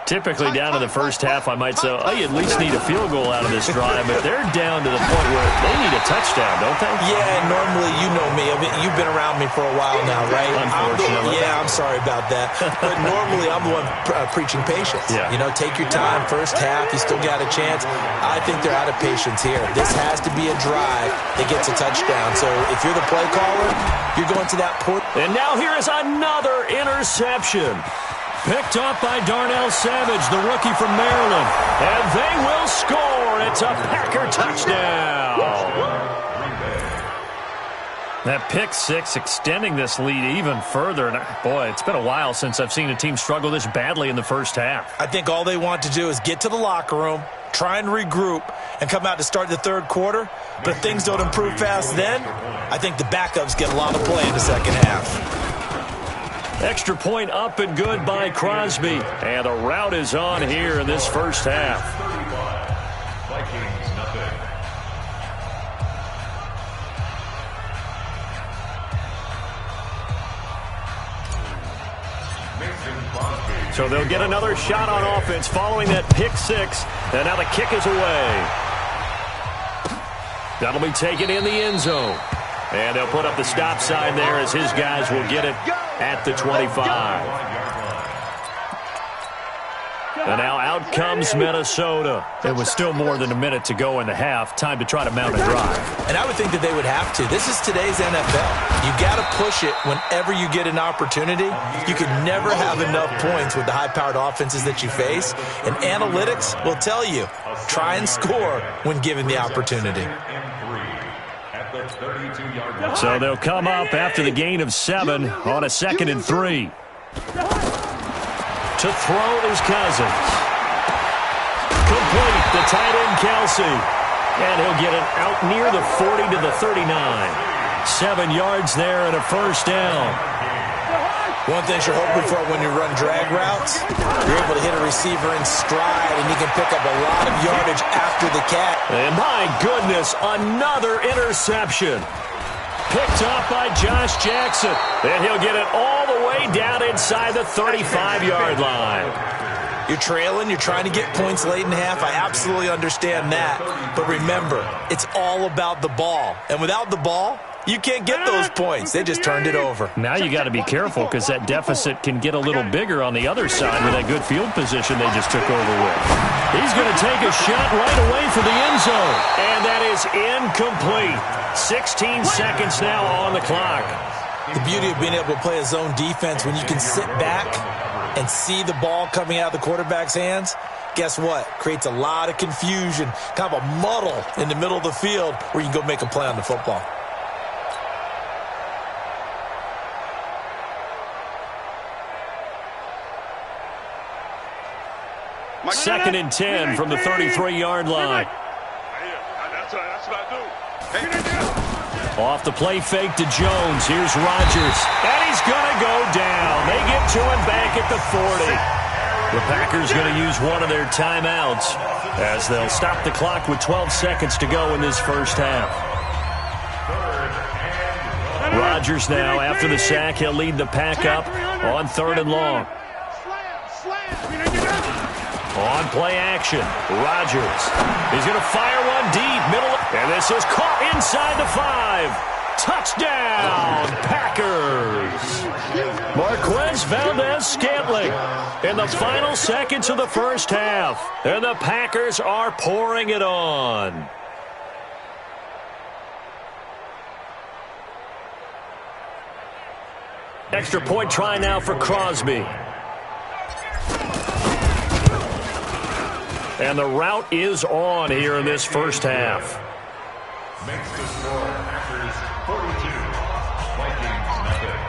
Typically down to the first half, I might say, oh, you at least need a field goal out of this drive, but they're down to the point where they need a touchdown, don't they? Yeah, normally, you know me. I mean, you've been around me for a while now, right? Unfortunately. I'm sorry about that. But normally, I'm the one preaching patience. Yeah. You know, take your time. First half, you still got a chance. I think they're out of patience here. This has to be a drive that gets a touchdown. So if you're the play caller, you're going to that point. And now here is another interception. Picked up by Darnell Savage, the rookie from Maryland. And they will score. It's a Packer touchdown. That pick six extending this lead even further. And boy, it's been a while since I've seen a team struggle this badly in the first half. I think all they want to do is get to the locker room, try and regroup, and come out to start the third quarter. But if things don't improve fast then, I think the backups get a lot of play in the second half. Extra point up and good by Crosby. And a rout is on here in this first half. So they'll get another shot on offense following that pick six. And now the kick is away. That'll be taken in the end zone. And they'll put up the stop sign there as his guys will get it at the 25. And now out comes Minnesota. It was still more than a minute to go in the half. Time to try to mount a drive. And I would think that they would have to. This is today's NFL. You got to push it whenever you get an opportunity. You can never have enough points with the high-powered offenses that you face. And analytics will tell you, try and score when given the opportunity. So they'll come up after the gain of 7 on a 2nd and 3. To throw is Cousins. Complete, the tight end Kelsey. And he'll get it out near the 40 to the 39. 7 yards there and a first down. One thing you're hoping for when you run drag routes, you're able to hit a receiver in stride, and you can pick up a lot of yardage after the catch. And my goodness, another interception. Picked up by Josh Jackson. And he'll get it all the way down inside the 35-yard line. You're trailing. You're trying to get points late in half. I absolutely understand that. But remember, it's all about the ball. And without the ball, you can't get those points. They just turned it over. Now you got to be careful because that deficit can get a little bigger on the other side with that good field position they just took over with. He's going to take a shot right away for the end zone. And that is incomplete. 16 seconds now on the clock. The beauty of being able to play a zone defense when you can sit back and see the ball coming out of the quarterback's hands, guess what? Creates a lot of confusion, kind of a muddle in the middle of the field where you can go make a play on the football. Second and 10 from the 33-yard line. That's what I do. Off the play fake to Jones. Here's Rodgers. And he's going to go down. They get to him back at the 40. The Packers going to use one of their timeouts as they'll stop the clock with 12 seconds to go in this first half. Rodgers now, after the sack, he'll lead the pack up on 3rd and long. On play action, Rodgers. He's going to fire one deep, middle, and this is caught inside the 5. Touchdown, Packers. Marquez Valdez-Scantling in the final seconds of the first half. And the Packers are pouring it on. Extra point try now for Crosby. And the route is on here in this first half. Makes the score Packers 42, Vikings nothing.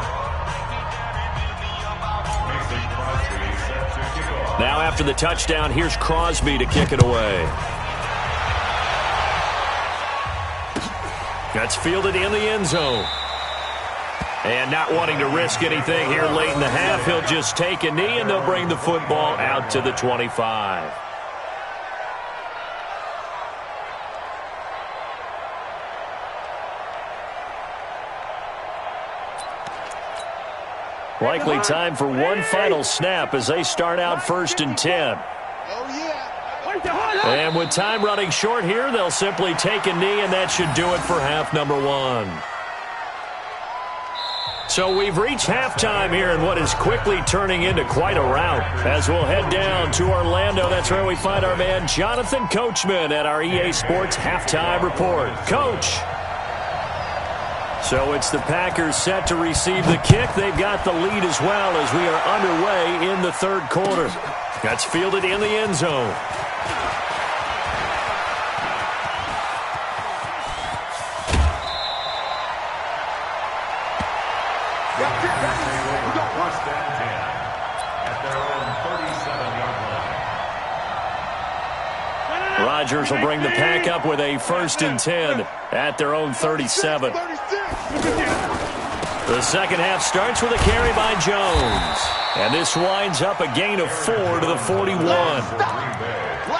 Mason Crosby set to kick off. Now after the touchdown, here's Crosby to kick it away. That's fielded in the end zone. And not wanting to risk anything here late in the half, he'll just take a knee and they'll bring the football out to the 25. Likely time for one final snap as they start out 1st and 10. And with time running short here, they'll simply take a knee, and that should do it for half number 1. So we've reached halftime here in what is quickly turning into quite a rout. As we'll head down to Orlando, that's where we find our man Jonathan Coachman at our EA Sports Halftime Report. Coach. So it's the Packers set to receive the kick. They've got the lead as well as we are underway in the 3rd quarter. That's fielded in the end zone. Rodgers will bring the Pack up with a 1st and 10 at their own 37. The second half starts with a carry by Jones. And this winds up a gain of 4 to the 41.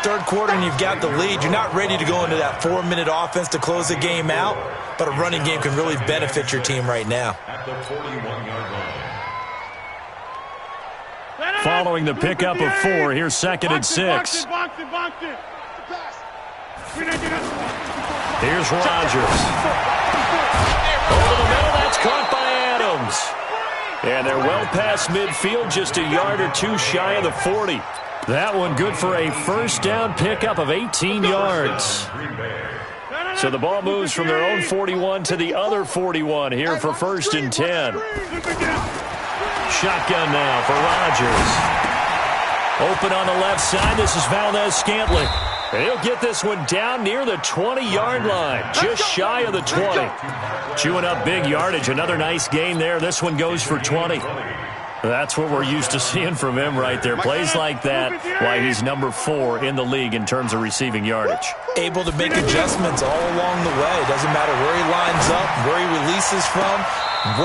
3rd quarter and you've got the lead. You're not ready to go into that 4-minute offense to close the game out, but a running game can really benefit your team right now. Following the pickup of 4, here's 2nd and 6. Here's Rodgers. Over the middle, that's caught by Adams. And they're well past midfield, just a yard or 2 shy of the 40. That one good for a 1st down pickup of 18 yards. So the ball moves from their own 41 to the other 41 here for 1st and 10. Shotgun now for Rodgers. Open on the left side, this is Valdez-Scantling. And he'll get this one down near the 20-yard line, just shy of the 20. Chewing up big yardage, another nice gain there. This one goes for 20. That's what we're used to seeing from him right there. Plays like that, why he's number 4 in the league in terms of receiving yardage. Able to make adjustments all along the way. Doesn't matter where he lines up, where he releases from.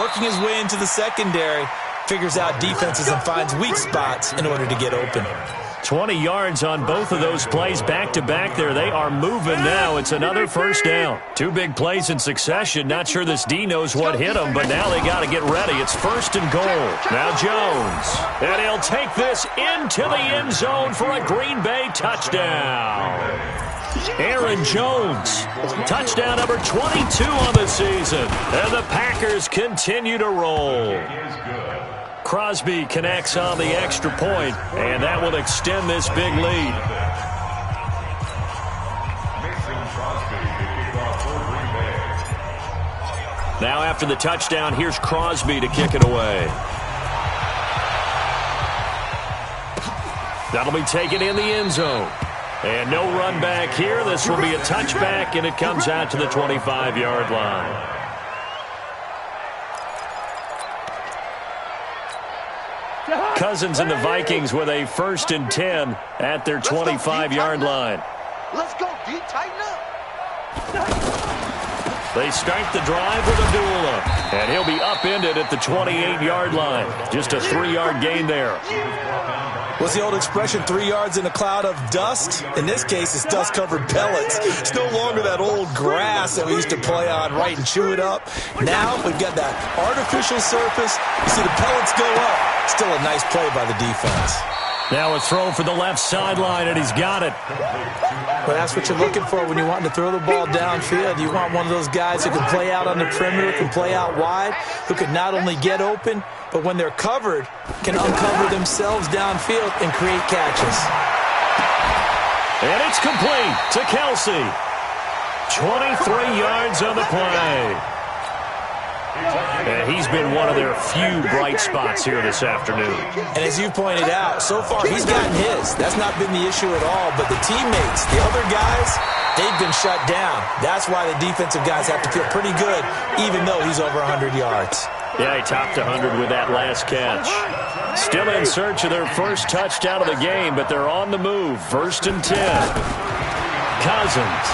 Working his way into the secondary, figures out defenses and finds weak spots in order to get open. 20 yards on both of those plays back-to-back there. They are moving now. It's another 1st down. 2 big plays in succession. Not sure this D knows what hit him, but now they got to get ready. It's 1st and goal. Now Jones. And he'll take this into the end zone for a Green Bay touchdown. Aaron Jones. Touchdown number 22 on the season. And the Packers continue to roll. Crosby connects on the extra point, and that will extend this big lead. Now after the touchdown, here's Crosby to kick it away. That'll be taken in the end zone. And no run back here. This will be a touchback, and it comes out to the 25-yard line. Cousins and the Vikings with a 1st and 10 at their 25-yard line. Let's go, D. Tighten up. They start the drive with Abdullah, and he'll be upended at the 28-yard line. Just a 3-yard gain there. What's the old expression, 3 yards in a cloud of dust? In this case, it's dust-covered pellets. It's no longer that old grass that we used to play on, right, and chew it up. Now we've got that artificial surface. You see the pellets go up. Still a nice play by the defense. Now a throw for the left sideline, and he's got it. Well, that's what you're looking for when you want to throw the ball downfield. You want one of those guys who can play out on the perimeter, can play out wide, who can not only get open, but when they're covered, can uncover themselves downfield and create catches. And it's complete to Kelsey. 23 yards on the play. And he's been one of their few bright spots here this afternoon. And as you pointed out, so far he's gotten his. That's not been the issue at all. But the teammates, the other guys, they've been shut down. That's why the defensive guys have to feel pretty good, even though he's over 100 yards. Yeah, he topped 100 with that last catch. Still in search of their first touchdown of the game, but they're on the move. 1st and 10. Cousins.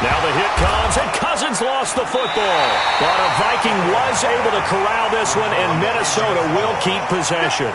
Now the hit comes, and Cousins lost the football. But a Viking was able to corral this one, and Minnesota will keep possession.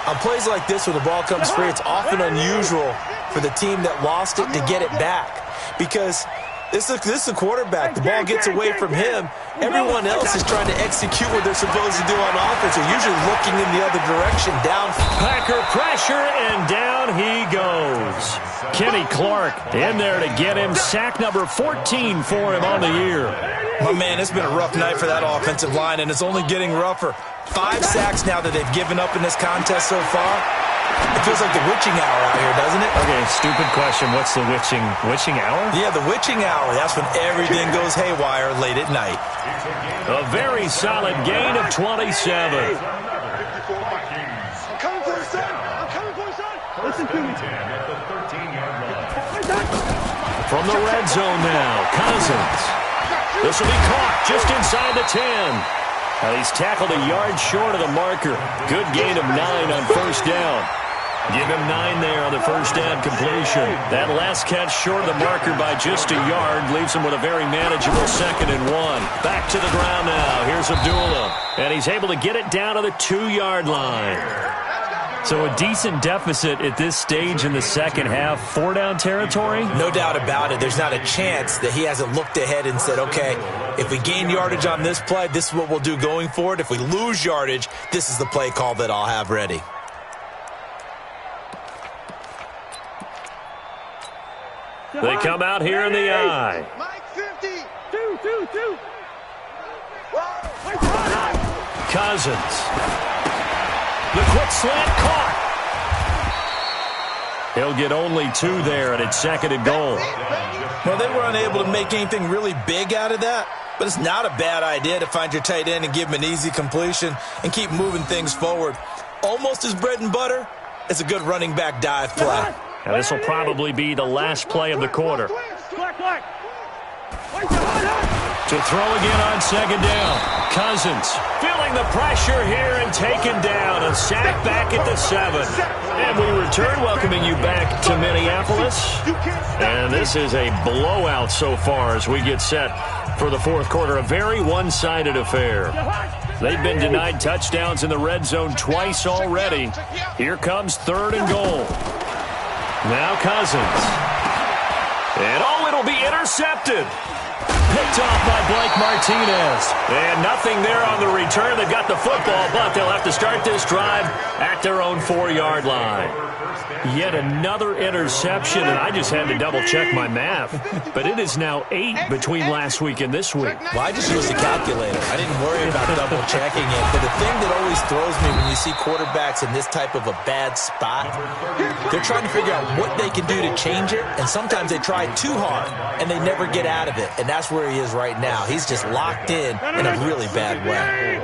On plays like this where the ball comes free, it's often unusual for the team that lost it to get it back. Because This is a quarterback. The ball gets away from him. Everyone else is trying to execute what they're supposed to do on offense. They're usually looking in the other direction, down. Packer pressure, and down he goes. Kenny Clark in there to get him. Sack number 14 for him on the year. My man, it's been a rough night for that offensive line, and it's only getting rougher. 5 sacks now that they've given up in this contest so far. It feels like the witching hour out here, doesn't it? Okay, stupid question. What's the witching hour? Yeah, the witching hour. That's when everything goes haywire late at night. A very solid gain of 27. I'm coming for you, son. I'm coming for you, son. Listen to me. From the red zone now, Cousins. This will be caught just inside the 10. He's tackled a yard short of the marker. Good gain of 9 on first down. Give him 9 there on the first down completion. That last catch short of the marker by just a yard leaves him with a very manageable 2nd and 1. Back to the ground now. Here's Abdullah. And he's able to get it down to the 2-yard line. So a decent deficit at this stage in the second half. 4-down territory? No doubt about it. There's not a chance that he hasn't looked ahead and said, okay, if we gain yardage on this play, this is what we'll do going forward. If we lose yardage, this is the play call that I'll have ready. They come out here in the eye. Mike 50. 2. Cousins. The quick slant caught. He'll get only 2 there, and it's 2nd and goal. Well, they were unable to make anything really big out of that, but it's not a bad idea to find your tight end and give him an easy completion and keep moving things forward. Almost as bread and butter as a good running back dive play. And this will probably be the last play of the quarter. To throw again on 2nd down. Cousins feeling the pressure here and taken down. A sack back at the 7. And we return, welcoming you back to Minneapolis. And this is a blowout so far as we get set for the fourth quarter. A very one-sided affair. They've been denied touchdowns in the red zone twice already. Here comes 3rd and goal. Now Cousins. And it'll be intercepted. Picked off by Blake Martinez. And nothing there on the return. They've got the football, but they'll have to start this drive at their own 4-yard line. Yet another interception, and I just had to double-check my math. But it is now 8 between last week and this week. Well, I just used a calculator. I didn't worry about double-checking it. But the thing that always throws me when you see quarterbacks in this type of a bad spot, they're trying to figure out what they can do to change it, and sometimes they try too hard, and they never get out of it. And that's where he is right now. He's just locked in a really bad way.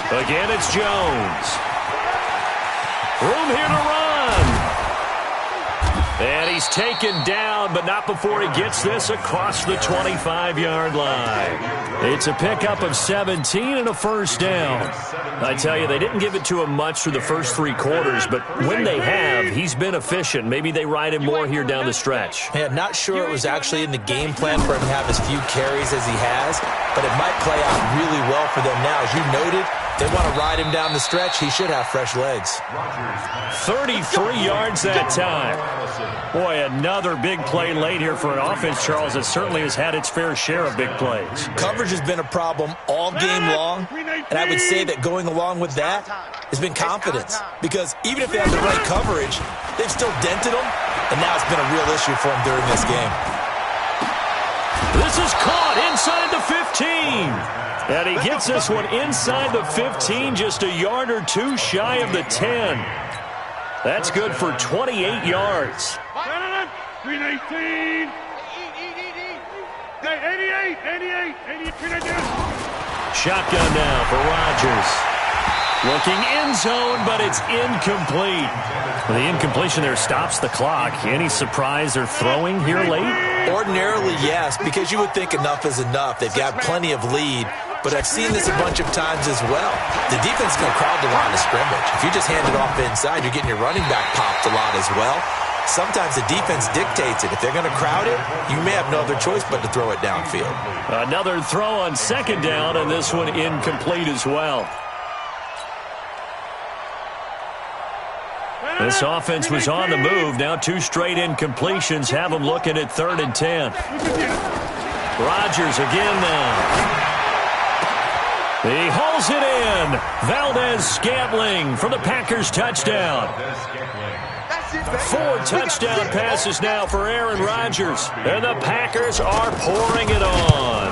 Again, it's Jones. Room here to run. And he's taken down, but not before he gets this across the 25-yard line. It's a pickup of 17 and a first down. I tell you, they didn't give it to him much through the first 3 quarters, but when they have, he's been efficient. Maybe they ride him more here down the stretch. Yeah, not sure it was actually in the game plan for him to have as few carries as he has, but it might play out really well for them now. As you noted, they want to ride him down the stretch. He should have fresh legs. 33 yards that time. Boy, another big play late here for an offense, Charles, that certainly has had its fair share of big plays. Coverage has been a problem all game long, and I would say that going along with that has been confidence. Because even if they have the right coverage, they've still dented them, and now it's been a real issue for them during this game. This is caught inside the 15. And he gets this one inside the 15, just a yard or 2 shy of the 10. That's good for 28 yards. 318. 88. Shotgun now for Rodgers. Looking end zone, but it's incomplete. The incompletion there stops the clock. Any surprise they're throwing here late? Ordinarily, yes, because you would think enough is enough. They've got plenty of lead, but I've seen this a bunch of times as well. The defense is going to crowd the line of scrimmage. If you just hand it off inside, you're getting your running back popped a lot as well. Sometimes the defense dictates it. If they're going to crowd it, you may have no other choice but to throw it downfield. Another throw on 2nd down, and this one incomplete as well. This offense was on the move. Now 2 straight incompletions have them looking at 3rd and 10. Rodgers again now. He hauls it in. Valdez-Scantling for the Packers touchdown. 4 touchdown passes now for Aaron Rodgers. And the Packers are pouring it on.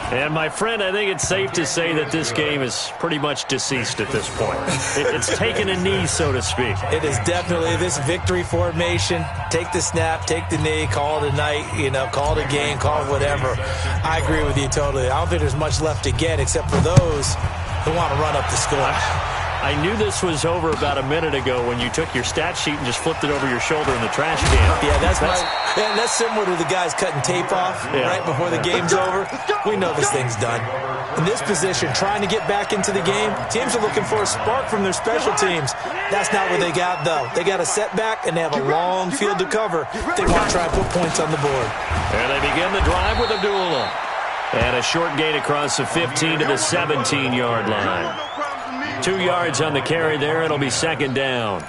And, my friend, I think it's safe to say that this game is pretty much deceased at this point. It's taken a knee, so to speak. It is definitely this victory formation. Take the snap, take the knee, call it a night, call it a game, call it whatever. I agree with you totally. I don't think there's much left to get except for those who want to run up the score. I knew this was over about a minute ago when you took your stat sheet and just flipped it over your shoulder in the trash can. Yeah, that's similar to the guys cutting tape off right before the game's over. We know this thing's done. In this position, trying to get back into the game, teams are looking for a spark from their special teams. That's not what they got, though. They got a setback, and they have a long field to cover. They want to try and put points on the board. And they begin the drive with Abdullah. And a short gain across the 15 to the 17-yard line. 2 yards on the carry there. It'll be 2nd down.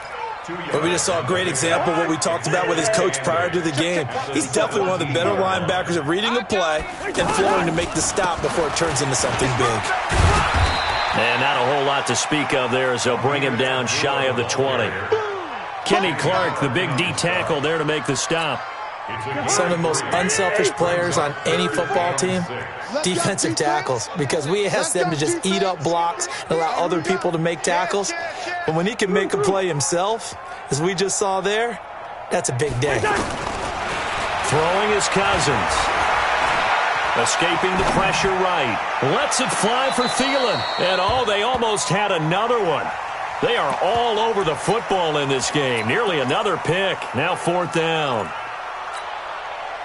But we just saw a great example of what we talked about with his coach prior to the game. He's definitely one of the better linebackers at reading a play and flowing to make the stop before it turns into something big. And not a whole lot to speak of there as they'll bring him down shy of the 20. Kenny Clark, the big D tackle there to make the stop. Some of the most unselfish players on any football team, defensive tackles, because we ask them to just eat up blocks and allow other people to make tackles. But when he can make a play himself, as we just saw there, that's a big day. Throwing is Cousins. Escaping the pressure right. Lets it fly for Thielen. And they almost had another one. They are all over the football in this game. Nearly another pick. Now 4th down.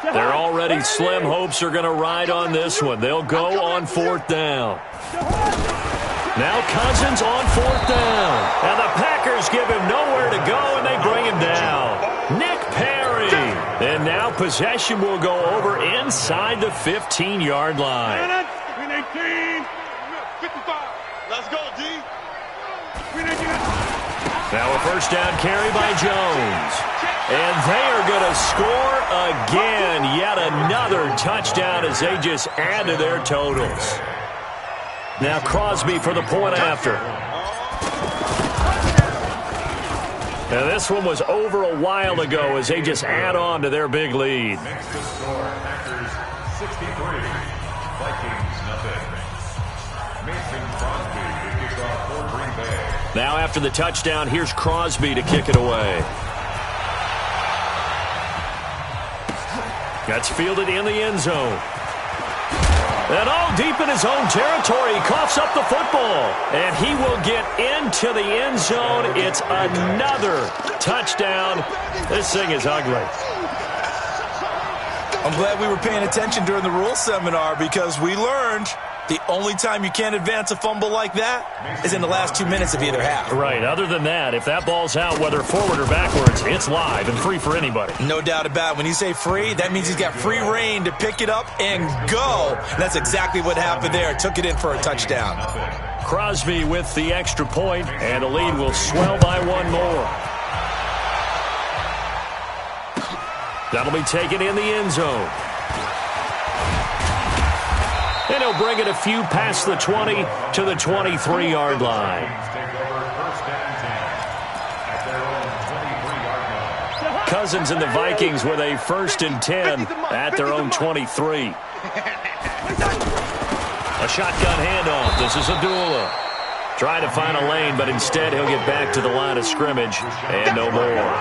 Their already slim hopes are going to ride on this one. They'll go on 4th down. Now Cousins on 4th down. And the Packers give him nowhere to go, and they bring him down. Nick Perry. And now possession will go over inside the 15-yard line. 18, 55. Let's go, D. Now a 1st down carry by Jones. And they are going to score again. Yet another touchdown as they just add to their totals. Now Crosby for the point after. Now this one was over a while ago as they just add on to their big lead. Next to score, Packers 63, Vikings nothing. Mason Crosby to kick off for Green Bay. Now after the touchdown, here's Crosby to kick it away. That's fielded in the end zone. And all deep in his own territory, he coughs up the football. And he will get into the end zone. It's another touchdown. This thing is ugly. I'm glad we were paying attention during the rules seminar because we learned the only time you can't advance a fumble like that is in the last 2 minutes of either half. Right. Other than that, if that ball's out, whether forward or backwards, it's live and free for anybody. No doubt about it. When you say free, that means he's got free reign to pick it up and go. And that's exactly what happened there. Took it in for a touchdown. Crosby with the extra point, and the lead will swell by one more. That'll be taken in the end zone. And he'll bring it a few past the 20 to the 23-yard line. Cousins and the Vikings with a 1st and 10 at their own 23. A shotgun handoff. This is Abdullah. Trying to find a lane, but instead he'll get back to the line of scrimmage. And no more.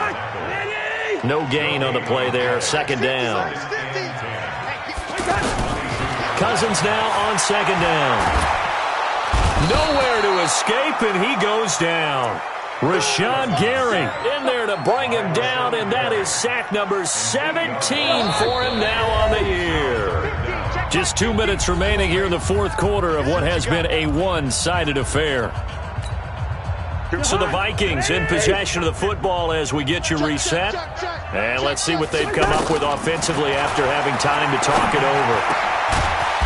No gain on the play there. 2nd down. Cousins now on 2nd down. Nowhere to escape, and he goes down. Rashawn Gary in there to bring him down, and that is sack number 17 for him now on the year. Just 2 minutes remaining here in the 4th quarter of what has been a one-sided affair. So the Vikings in possession of the football as we get you reset. And let's see what they've come up with offensively after having time to talk it over.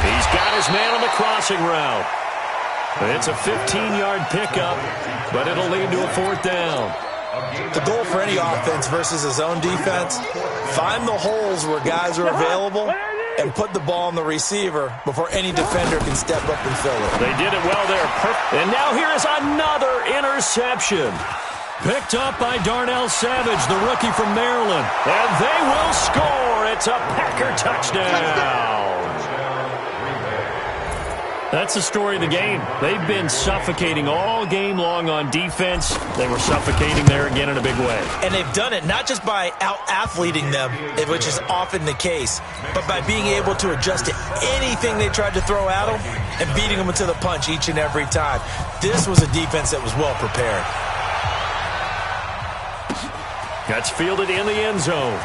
He's got his man on the crossing route. It's a 15-yard pickup, but it'll lead to a 4th down. The goal for any offense versus his own defense, find the holes where guys are available and put the ball on the receiver before any defender can step up and fill it. They did it well there. And now here is another interception. Picked up by Darnell Savage, the rookie from Maryland. And they will score. It's a Packer touchdown. That's the story of the game. They've been suffocating all game long on defense. They were suffocating there again in a big way. And they've done it not just by out-athleting them, which is often the case, but by being able to adjust to anything they tried to throw at them and beating them to the punch each and every time. This was a defense that was well prepared. That's fielded in the end zone.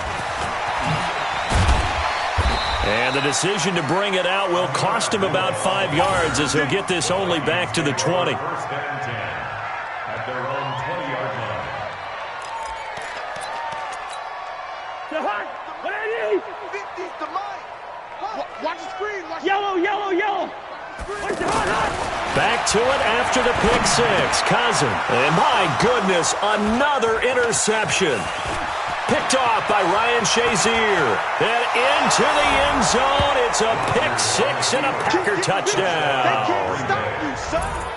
And the decision to bring it out will cost him about 5 yards as he'll get this only back to the 20. First and 10 at their own 20-yard line. Watch the screen. Yellow. Back to it after the pick six. Cousin. And my goodness, another interception. Picked off by Ryan Shazier. And into the end zone. It's a pick six and a Packer touchdown. They can't stop you, son.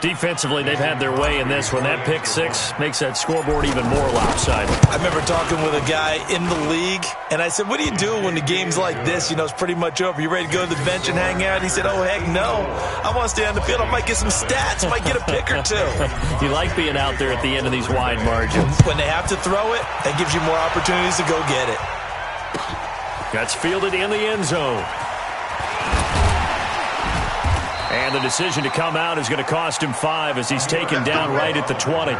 Defensively, they've had their way in this one. That pick six makes that scoreboard even more lopsided. I remember talking with a guy in the league, and I said, what do you do when the game's like this? You know, it's pretty much over. You ready to go to the bench and hang out? He said, oh, heck no. I want to stay on the field. I might get some stats. Might get a pick or two. You like being out there at the end of these wide margins. When they have to throw it, that gives you more opportunities to go get it. That's fielded in the end zone. And the decision to come out is going to cost him 5 as he's taken down right at the 20. The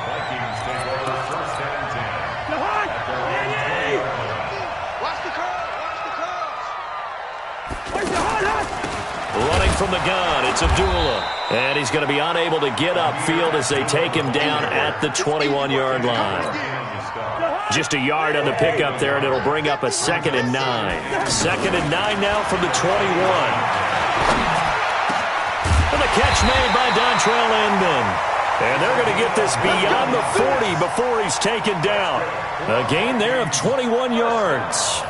Vikings take over first and 10. Watch the curve. Running from the gun, it's Abdullah. And he's going to be unable to get upfield as they take him down at the 21-yard line. Just a yard on the pickup there, and it'll bring up a 2nd and 9. 2nd and 9 now from the 21. And the catch made by Dontrell Inman. And they're going to get this beyond the 40 before he's taken down. A gain there of 21 yards.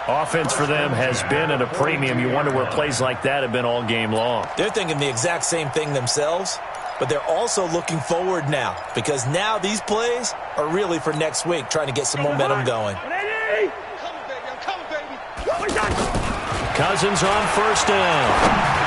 Offense for them has been at a premium. You wonder where plays like that have been all game long. They're thinking the exact same thing themselves, but they're also looking forward now because now these plays are really for next week, trying to get some momentum going. Cousins on first down.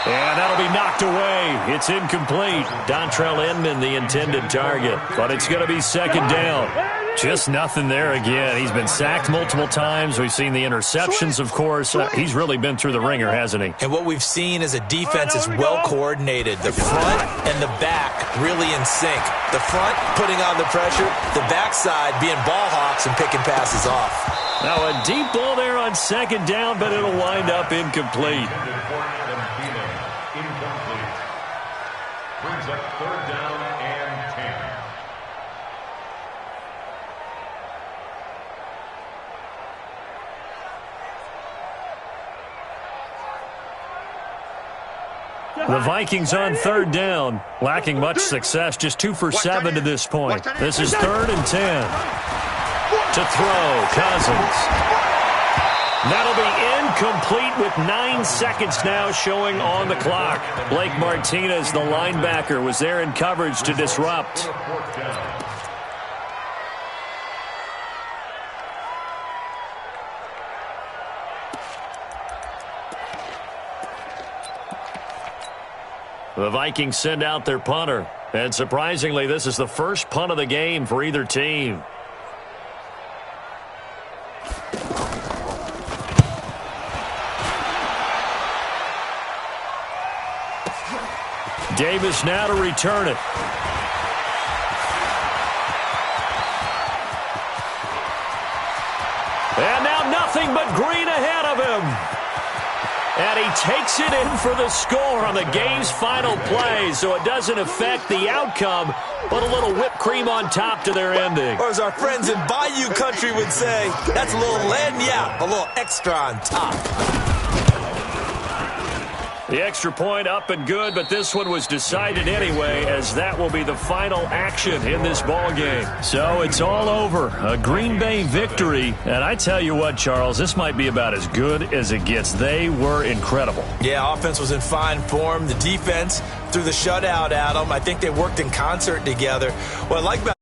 And that'll be knocked away. It's incomplete. Dontrell Inman, the intended target. But it's going to be 2nd down. Just nothing there again. He's been sacked multiple times. We've seen the interceptions, of course. He's really been through the ringer, hasn't he? And what we've seen is a defense that's well coordinated. The front and the back really in sync. The front putting on the pressure. The backside being ball hawks and picking passes off. Now a deep ball there on 2nd down, but it'll wind up incomplete. Brings up 3rd down and 10. The Vikings on 3rd down, lacking much success, just 2 for 7 to this point. This is 3rd and 10. To throw, Cousins. That'll be incomplete with 9 seconds now showing on the clock. Blake Martinez, the linebacker, was there in coverage to disrupt. The Vikings send out their punter. And surprisingly, this is the first punt of the game for either team. Davis now to return it. And now nothing but green ahead of him. And he takes it in for the score on the game's final play, so it doesn't affect the outcome, but a little whipped cream on top to their ending. Or as our friends in Bayou Country would say, that's a little lagniappe, a little extra on top. The extra point up and good, but this one was decided anyway, as that will be the final action in this ball game. So it's all over. A Green Bay victory. And I tell you what, Charles, this might be about as good as it gets. They were incredible. Yeah, offense was in fine form. The defense threw the shutout at them. I think they worked in concert together. What I like about